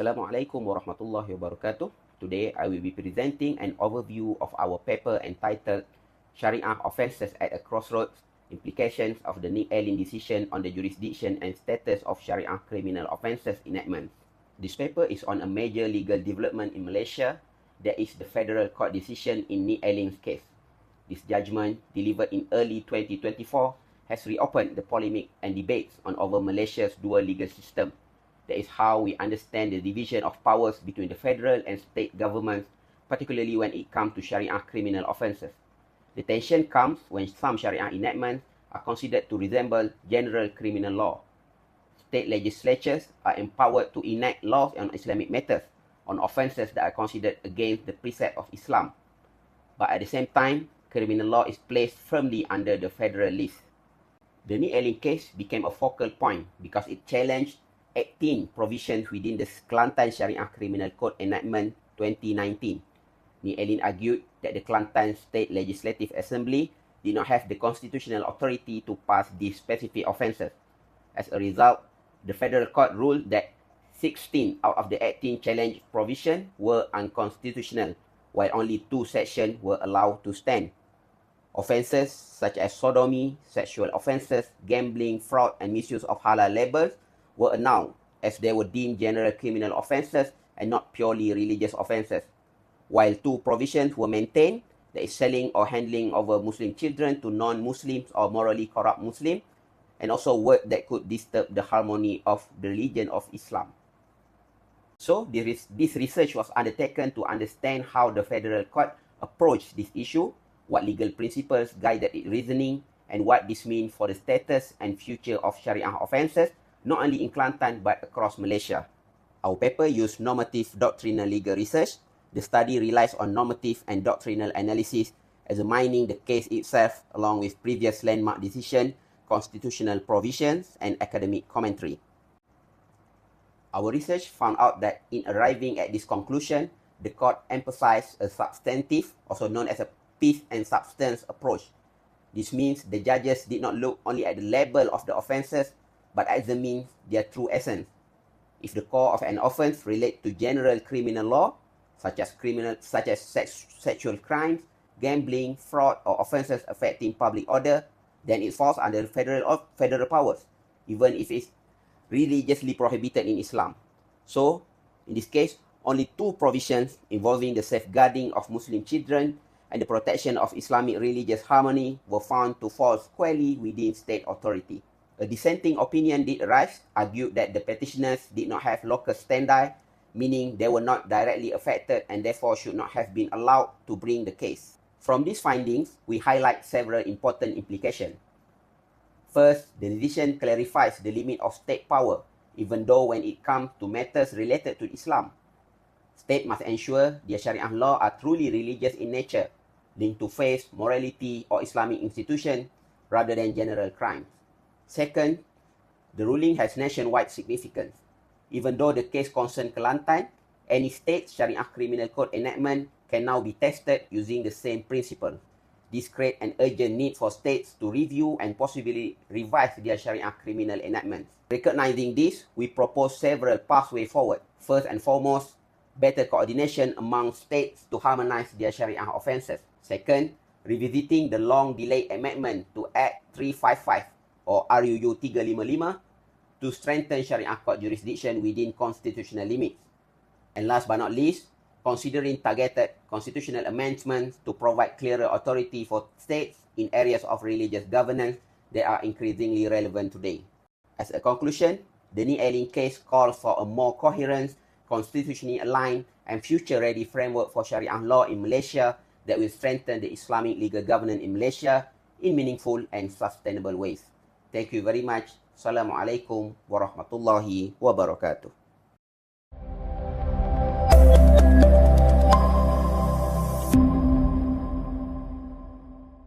Assalamualaikum warahmatullahi wabarakatuh. Today, I will be presenting an overview of our paper entitled Sharia Offences at a Crossroads, Implications of the Nick-Allen Decision on the Jurisdiction and Status of Sharia Criminal Offences Enactment. This paper is on a major legal development in Malaysia, that is the Federal Court decision in Nick-Allen's case. This judgment, delivered in early 2024, has reopened the polemic and debates on over Malaysia's dual legal system. That is how we understand the division of powers between the federal and state governments, particularly when it comes to Sharia criminal offences. The tension comes when some Sharia enactments are considered to resemble general criminal law. State legislatures are empowered to enact laws on Islamic matters, on offences that are considered against the precept of Islam. But at the same time, criminal law is placed firmly under the federal list. The Nick-Allen case became a focal point because it challenged 18 provisions within the Kelantan Sharia Criminal Code Enactment 2019. Nick-Allen argued that the Kelantan State Legislative Assembly did not have the constitutional authority to pass these specific offences. As a result, the Federal Court ruled that 16 out of the 18 challenged provisions were unconstitutional, while only 2 sections were allowed to stand. Offences such as sodomy, sexual offences, gambling, fraud, and misuse of halal labels were annulled as they were deemed general criminal offences and not purely religious offences, while 2 provisions were maintained, that is selling or handling of Muslim children to non-Muslims or morally corrupt Muslims, and also work that could disturb the harmony of the religion of Islam. So this research was undertaken to understand how the Federal Court approached this issue, what legal principles guided its reasoning, and what this means for the status and future of Sharia offences, not only in Kelantan but across Malaysia. Our paper used normative doctrinal legal research. The study relies on normative and doctrinal analysis, examining the case itself along with previous landmark decisions, constitutional provisions, and academic commentary. Our research found out that in arriving at this conclusion, the court emphasized a substantive, also known as a peace and substance approach. This means the judges did not look only at the label of the offences, but examine their true essence. If the core of an offence relates to general criminal law, such as sexual crimes, gambling, fraud, or offences affecting public order, then it falls under federal powers, even if it's religiously prohibited in Islam. So, in this case, only 2 provisions involving the safeguarding of Muslim children and the protection of Islamic religious harmony were found to fall squarely within state authority. A dissenting opinion did arise, argued that the petitioners did not have locus standi, meaning they were not directly affected and therefore should not have been allowed to bring the case. From these findings, we highlight several important implications. First, the decision clarifies the limit of state power, even though when it comes to matters related to Islam. State must ensure their Sharia law are truly religious in nature, linked to faith, morality, or Islamic institution, rather than general crimes. Second, the ruling has nationwide significance. Even though the case concerns Kelantan, any state Sharia Criminal Code enactment can now be tested using the same principle. This creates an urgent need for states to review and possibly revise their Sharia criminal enactments. Recognizing this, we propose several pathways forward. First and foremost, better coordination among states to harmonize their Sharia offences. Second, revisiting the long-delayed amendment to Act 355 or RUU 355 to strengthen Sharia court jurisdiction within constitutional limits. And last but not least, considering targeted constitutional amendments to provide clearer authority for states in areas of religious governance that are increasingly relevant today. As a conclusion, the Nick-Allen case calls for a more coherent, constitutionally aligned, and future-ready framework for Sharia law in Malaysia that will strengthen the Islamic legal governance in Malaysia in meaningful and sustainable ways. Thank you very much. Assalamualaikum warahmatullahi wabarakatuh.